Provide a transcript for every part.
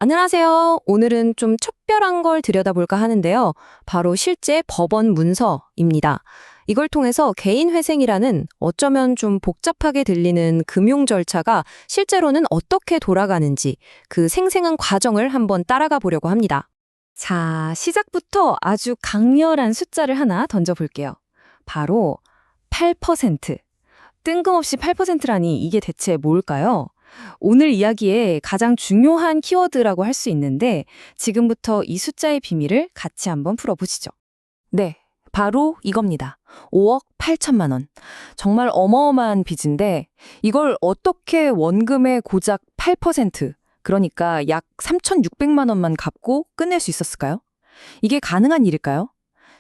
안녕하세요. 오늘은 좀 특별한 걸 들여다볼까 하는데요. 바로 실제 법원 문서입니다. 이걸 통해서 개인회생이라는 어쩌면 좀 복잡하게 들리는 금융 절차가 실제로는 어떻게 돌아가는지 그 생생한 과정을 한번 따라가 보려고 합니다. 자, 시작부터 아주 강렬한 숫자를 하나 던져볼게요. 바로 8%. 뜬금없이 8%라니 이게 대체 뭘까요? 오늘 이야기의 가장 중요한 키워드라고 할 수 있는데 지금부터 이 숫자의 비밀을 같이 한번 풀어보시죠. 네, 바로 이겁니다. 5억 8천만 원. 정말 어마어마한 빚인데 이걸 어떻게 원금의 고작 8%, 그러니까 약 3,600만 원만 갚고 끝낼 수 있었을까요? 이게 가능한 일일까요?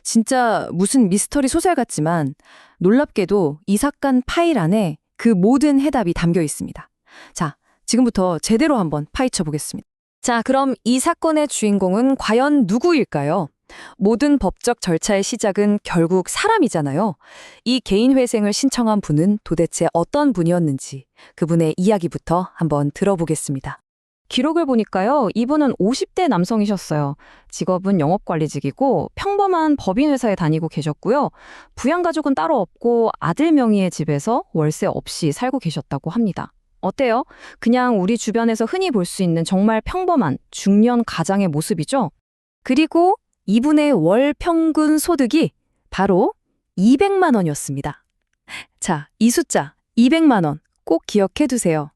진짜 무슨 미스터리 소설 같지만 놀랍게도 이 사건 파일 안에 그 모든 해답이 담겨 있습니다. 자, 지금부터 제대로 한번 파헤쳐 보겠습니다. 자, 그럼 이 사건의 주인공은 과연 누구일까요? 모든 법적 절차의 시작은 결국 사람이잖아요. 이 개인회생을 신청한 분은 도대체 어떤 분이었는지 그분의 이야기부터 한번 들어보겠습니다. 기록을 보니까요, 이분은 50대 남성이셨어요. 직업은 영업관리직이고 평범한 법인 회사에 다니고 계셨고요. 부양가족은 따로 없고 아들 명의의 집에서 월세 없이 살고 계셨다고 합니다. 어때요? 그냥 우리 주변에서 흔히 볼 수 있는 정말 평범한 중년 가장의 모습이죠? 그리고 이분의 월 평균 소득이 바로 200만 원이었습니다. 자, 이 숫자 200만 원 꼭 기억해 두세요.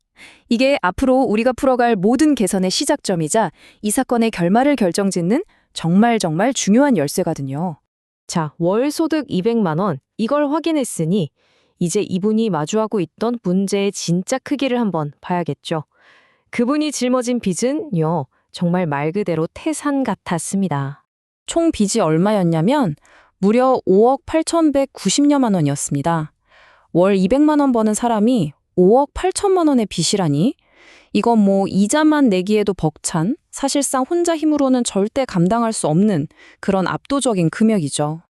이게 앞으로 우리가 풀어갈 모든 개선의 시작점이자 이 사건의 결말을 결정짓는 정말 중요한 열쇠거든요. 자, 월 소득 200만 원, 이걸 확인했으니 이제 이분이 마주하고 있던 문제의 진짜 크기를 한번 봐야겠죠. 그분이 짊어진 빚은요, 정말 말 그대로 태산 같았습니다. 총 빚이 얼마였냐면 무려 5억 8,190여만 원이었습니다. 월 200만 원 버는 사람이 5억 8천만 원의 빚이라니? 이건 뭐 이자만 내기에도 벅찬, 사실상 혼자 힘으로는 절대 감당할 수 없는 그런 압도적인 금액이죠.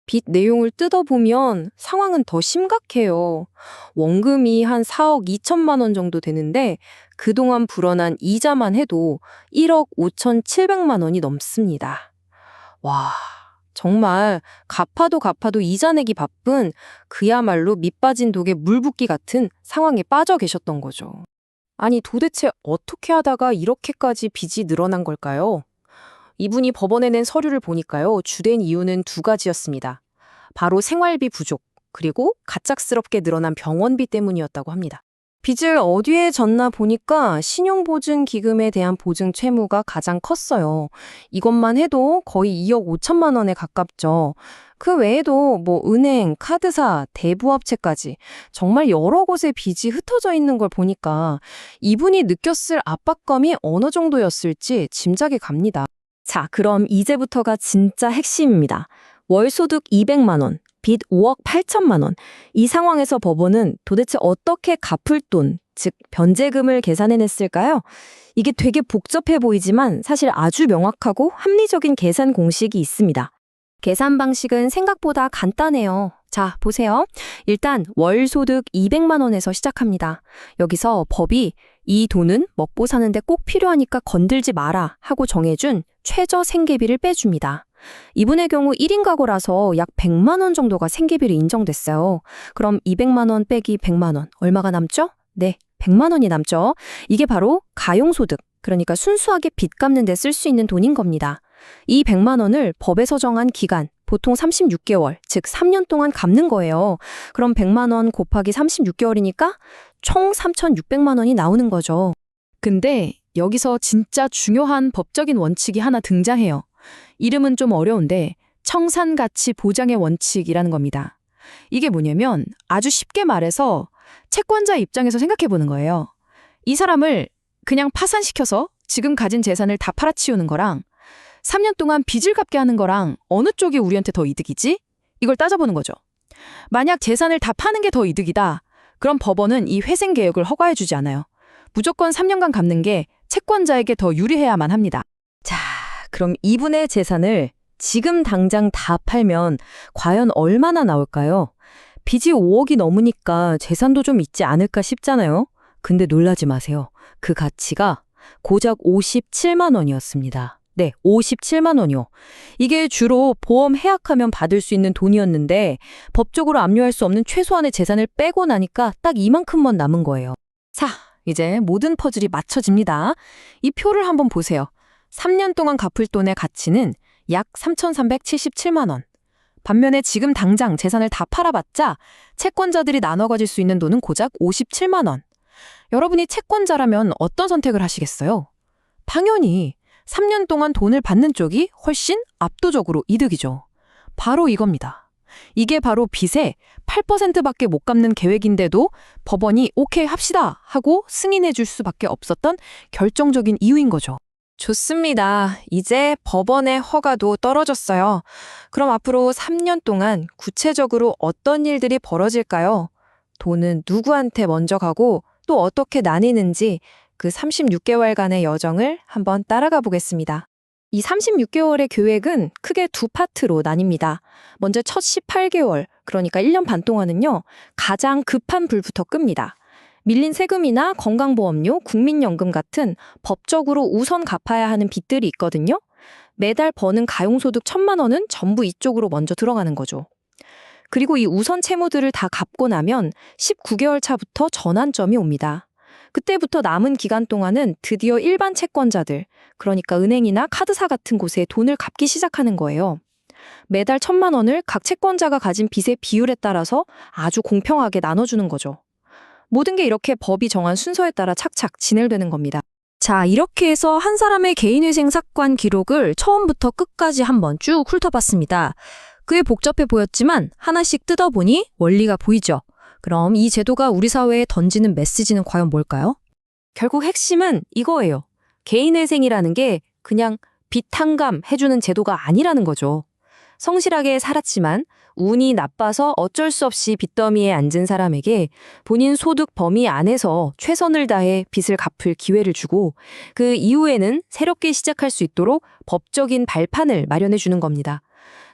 빚 내용을 뜯어보면 상황은 더 심각해요. 원금이 한 4억 2천만 원 정도 되는데 그동안 불어난 이자만 해도 1억 5,700만 원이 넘습니다. 와, 정말 갚아도 이자 내기 바쁜 그야말로 밑빠진 독에 물 붓기 같은 상황에 빠져 계셨던 거죠. 아니, 도대체 어떻게 하다가 이렇게까지 빚이 늘어난 걸까요? 이분이 법원에 낸 서류를 보니까요, 주된 이유는 두 가지였습니다. 바로 생활비 부족, 그리고 갑작스럽게 늘어난 병원비 때문이었다고 합니다. 빚을 어디에 졌나 보니까 신용보증기금에 대한 보증 채무가 가장 컸어요. 이것만 해도 거의 2억 5천만 원에 가깝죠. 그 외에도 뭐 은행, 카드사, 대부업체까지 정말 여러 곳에 빚이 흩어져 있는 걸 보니까 이분이 느꼈을 압박감이 어느 정도였을지 짐작이 갑니다. 자, 그럼 이제부터가 진짜 핵심입니다. 월소득 200만 원, 빚 5억 8천만 원. 이 상황에서 법원은 도대체 어떻게 갚을 돈, 즉 변제금을 계산해냈을까요? 이게 되게 복잡해 보이지만 사실 아주 명확하고 합리적인 계산 공식이 있습니다. 계산 방식은 생각보다 간단해요. 자, 보세요. 일단 월소득 200만 원에서 시작합니다. 여기서 법이 이 돈은 먹고 사는데 꼭 필요하니까 건들지 마라 하고 정해준 최저 생계비를 빼줍니다. 이분의 경우 1인 가구라서 약 100만 원 정도가 생계비로 인정됐어요. 그럼 200만 원 빼기 100만 원, 얼마가 남죠? 네, 100만 원이 남죠. 이게 바로 가용소득, 그러니까 순수하게 빚 갚는 데 쓸 수 있는 돈인 겁니다. 이 100만 원을 법에서 정한 기간, 보통 36개월, 즉 3년 동안 갚는 거예요. 그럼 100만 원 곱하기 36개월이니까 총 3,600만 원이 나오는 거죠. 근데 여기서 진짜 중요한 법적인 원칙이 하나 등장해요. 이름은 좀 어려운데 청산가치 보장의 원칙이라는 겁니다. 이게 뭐냐면 아주 쉽게 말해서 채권자 입장에서 생각해 보는 거예요. 이 사람을 그냥 파산시켜서 지금 가진 재산을 다 팔아치우는 거랑 3년 동안 빚을 갚게 하는 거랑 어느 쪽이 우리한테 더 이득이지? 이걸 따져보는 거죠. 만약 재산을 다 파는 게 더 이득이다. 그럼 법원은 이 회생 개혁을 허가해주지 않아요. 무조건 3년간 갚는 게 채권자에게 더 유리해야만 합니다. 자, 그럼 이분의 재산을 지금 당장 다 팔면 과연 얼마나 나올까요? 빚이 5억이 넘으니까 재산도 좀 있지 않을까 싶잖아요. 근데 놀라지 마세요. 그 가치가 고작 57만 원이었습니다. 네, 57만 원이요. 이게 주로 보험 해약하면 받을 수 있는 돈이었는데 법적으로 압류할 수 없는 최소한의 재산을 빼고 나니까 딱 이만큼만 남은 거예요. 자, 이제 모든 퍼즐이 맞춰집니다. 이 표를 한번 보세요. 3년 동안 갚을 돈의 가치는 약 3,377만 원. 반면에 지금 당장 재산을 다 팔아봤자 채권자들이 나눠 가질 수 있는 돈은 고작 57만 원. 여러분이 채권자라면 어떤 선택을 하시겠어요? 당연히 3년 동안 돈을 받는 쪽이 훨씬 압도적으로 이득이죠. 바로 이겁니다. 이게 바로 빚의 8%밖에 못 갚는 계획인데도 법원이 오케이 합시다 하고 승인해 줄 수밖에 없었던 결정적인 이유인 거죠. 좋습니다. 이제 법원의 허가도 떨어졌어요. 그럼 앞으로 3년 동안 구체적으로 어떤 일들이 벌어질까요? 돈은 누구한테 먼저 가고 또 어떻게 나뉘는지 그 36개월간의 여정을 한번 따라가 보겠습니다. 이 36개월의 계획은 크게 두 파트로 나뉩니다. 먼저 첫 18개월, 그러니까 1년 반 동안은요, 가장 급한 불부터 끕니다. 밀린 세금이나 건강보험료, 국민연금 같은 법적으로 우선 갚아야 하는 빚들이 있거든요. 매달 버는 가용소득 1,000만 원은 전부 이쪽으로 먼저 들어가는 거죠. 그리고 이 우선 채무들을 다 갚고 나면 19개월 차부터 전환점이 옵니다. 그때부터 남은 기간 동안은 드디어 일반 채권자들, 그러니까 은행이나 카드사 같은 곳에 돈을 갚기 시작하는 거예요. 매달 1,000만 원을 각 채권자가 가진 빚의 비율에 따라서 아주 공평하게 나눠주는 거죠. 모든 게 이렇게 법이 정한 순서에 따라 착착 진행되는 겁니다. 자, 이렇게 해서 한 사람의 개인회생 사건 기록을 처음부터 끝까지 한번 쭉 훑어봤습니다. 꽤 복잡해 보였지만 하나씩 뜯어보니 원리가 보이죠. 그럼 이 제도가 우리 사회에 던지는 메시지는 과연 뭘까요? 결국 핵심은 이거예요. 개인회생이라는 게 그냥 빚 탕감 해주는 제도가 아니라는 거죠. 성실하게 살았지만 운이 나빠서 어쩔 수 없이 빚더미에 앉은 사람에게 본인 소득 범위 안에서 최선을 다해 빚을 갚을 기회를 주고 그 이후에는 새롭게 시작할 수 있도록 법적인 발판을 마련해 주는 겁니다.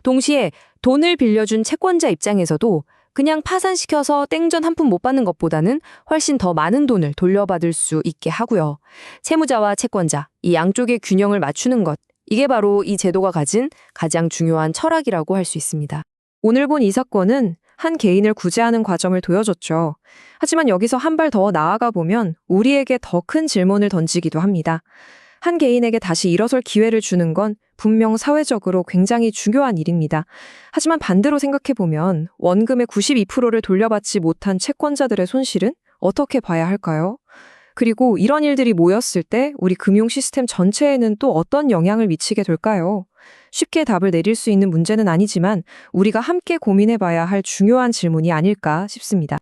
동시에 돈을 빌려준 채권자 입장에서도 그냥 파산시켜서 땡전 한 푼 못 받는 것보다는 훨씬 더 많은 돈을 돌려받을 수 있게 하고요. 채무자와 채권자, 이 양쪽의 균형을 맞추는 것, 이게 바로 이 제도가 가진 가장 중요한 철학이라고 할 수 있습니다. 오늘 본 이 사건은 한 개인을 구제하는 과정을 보여줬죠. 하지만 여기서 한 발 더 나아가 보면 우리에게 더 큰 질문을 던지기도 합니다. 한 개인에게 다시 일어설 기회를 주는 건 분명 사회적으로 굉장히 중요한 일입니다. 하지만 반대로 생각해보면 원금의 92%를 돌려받지 못한 채권자들의 손실은 어떻게 봐야 할까요? 그리고 이런 일들이 모였을 때 우리 금융 시스템 전체에는 또 어떤 영향을 미치게 될까요? 쉽게 답을 내릴 수 있는 문제는 아니지만 우리가 함께 고민해봐야 할 중요한 질문이 아닐까 싶습니다.